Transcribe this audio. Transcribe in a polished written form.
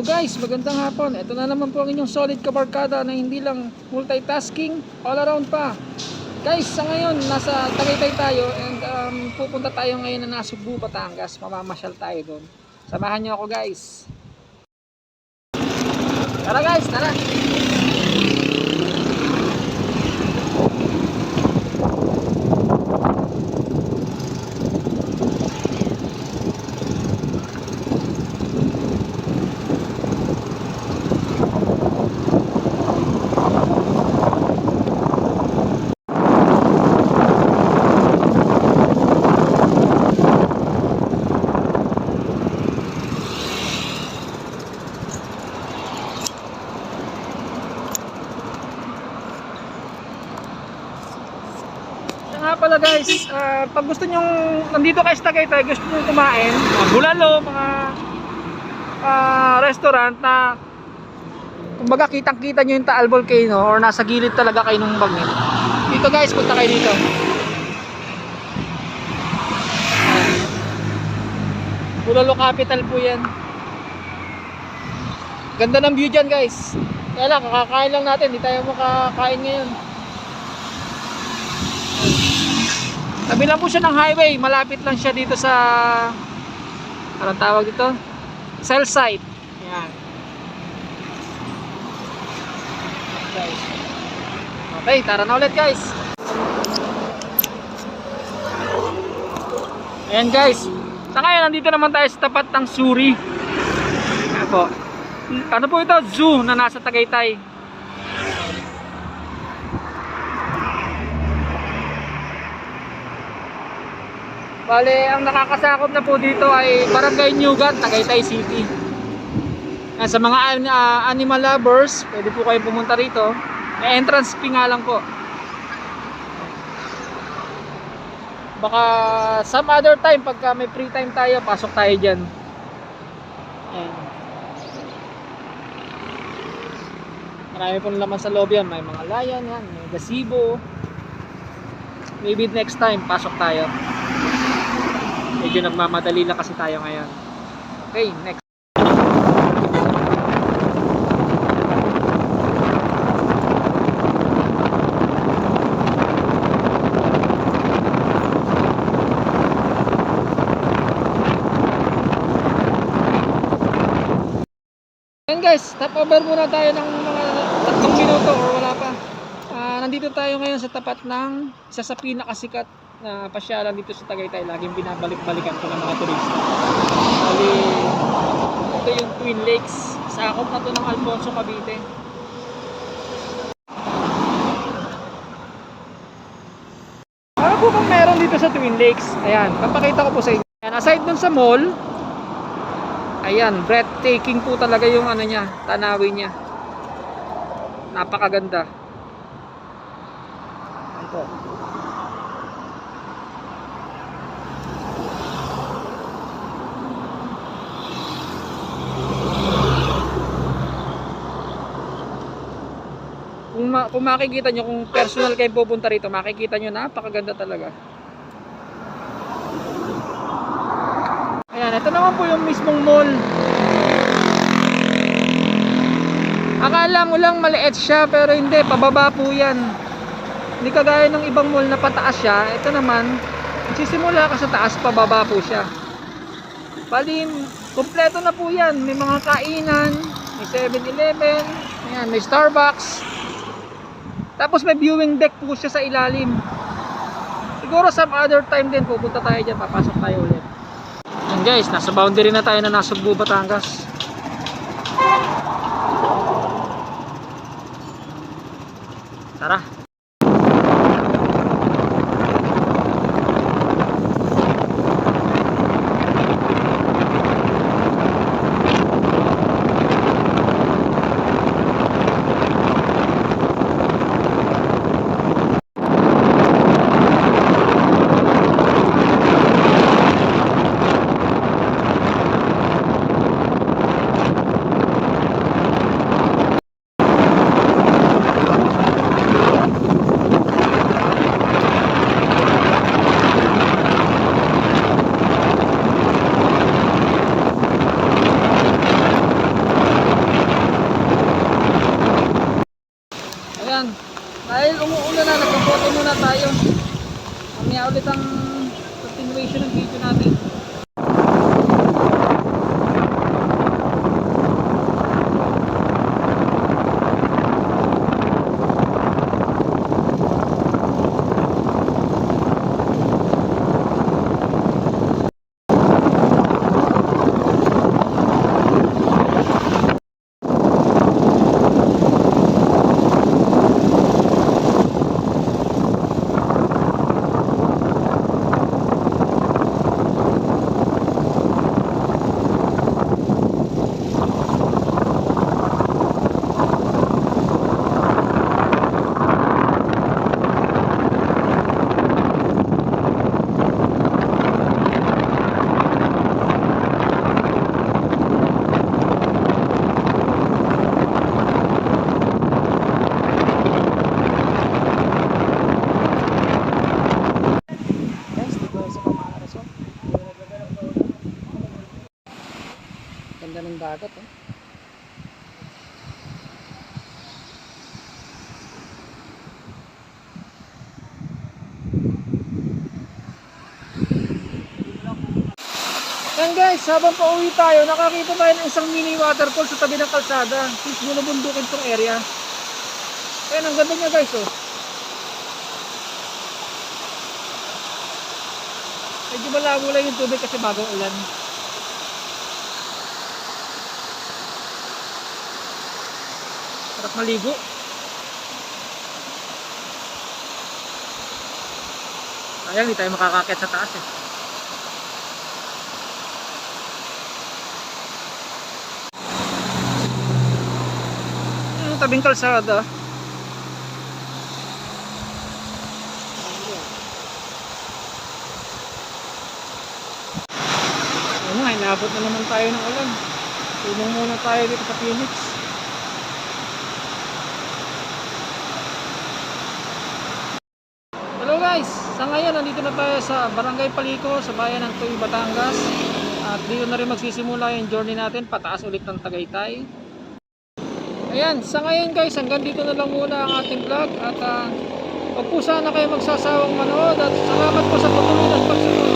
Guys, magandang hapon. Ito na naman po ang inyong solid kabarkada na hindi lang multitasking, all around pa. Guys, sa ngayon, nasa Tagaytay tayo and pupunta tayo ngayon na Nasugbu, Batangas. Mamamasyal tayo doon. Samahan nyo ako guys. Tara guys, tara! Nga pala guys, pag gusto nyo, nandito kayo sa Tagaytay, gusto nyo kumain, mga bulalo, mga restaurant na kumbaga kitang kita nyo yung Taal Volcano or nasa gilid talaga kayo ng bagnet. Dito guys, punta kayo dito. Bulalo capital po yan. Ganda ng view dyan guys. Kaya lang, kakakain lang natin, hindi tayo makakain ngayon. Tabi lang po siya ng highway, malapit lang siya dito sa anong tawag dito? Cell site. Yan. Okay, tara na ulit guys. Ayan guys. Sa ngayon, nandito naman tayo sa tapat ng Suri. Ayan po. Ano po ito? Zoo na nasa Tagaytay. Bale, ang nakakasakop na po dito ay Barangay Nyugat, Tagaytay City. Sa mga animal lovers, pwede po kayo pumunta rito. May entrance fee nga lang po. Baka some other time, pagka may free time tayo, pasok tayo dyan. Ayan. Marami pong laman sa loob yan. May mga lion yan, may gazebo. Maybe next time, pasok tayo. Medyo nagmamadali lang kasi tayo ngayon. Okay, next. Ayan guys, stop over muna tayo ng mga 3 minuto or wala pa. Nandito tayo ngayon sa tapat ng isa sa pinakasikat na pasyalan dito sa Tagaytay. Laging binabalik-balikan ko ng mga turista. Bali, ito yung Twin Lakes. Sakop na to ng Alfonso, Cavite. Ano po bang meron dito sa Twin Lakes? Ayan, papakita ko po sa inyo. Ayan, aside dun sa mall, ayan, breathtaking po talaga yung ano niya, tanawin niya. Napakaganda. Ayan po. Kung makikita nyo, kung personal kayo pupunta rito, makikita nyo napakaganda talaga. Ayan, ito naman po yung mismong mall. Akala mo lang maliit siya, pero hindi, pababa po yan. Hindi kagaya ng ibang mall na pataas siya. Ito naman, nagsisimula ka sa taas, pababa po siya. Bali, kompleto na po yan. May mga kainan, may 7-Eleven, ayan, may Starbucks. Tapos may viewing deck po siya sa ilalim. Siguro some other time din pupunta tayo dyan, papasok tayo ulit. Yan guys, nasa boundary na tayo na Nasugbu, Batangas. Tara. Ayan. Dahil umuulan na, nagpo-photo muna tayo. Mamaya ulit ang continuation ng video natin. Ganda ng dagat eh. Yan guys, habang pauwi tayo, nakakita tayo ng isang mini waterfall sa tabi ng kalsada. Since binubundukin tong area. Ayan, ang ganda niya guys oh. Medyo malabo lang yung tubig kasi bagong ulan. Sarap maligo. Sayang, hindi tayo makakakit sa taas eh. Yung tabing kalsada. Ano nga, inabot na naman tayo ng ulan. Tulong muna tayo dito sa Phoenix. Hello guys, sa ngayon nandito na tayo sa Barangay Palico sa bayan ng Tuy, Batangas. At dito na rin magsisimula yung journey natin pataas ulit ng Tagaytay. Ayan, sa ngayon guys, hanggang dito na lang muna ang ating vlog. At huwag po sana kayo magsasawang manood. At salamat po sa patuloy at pagsusunod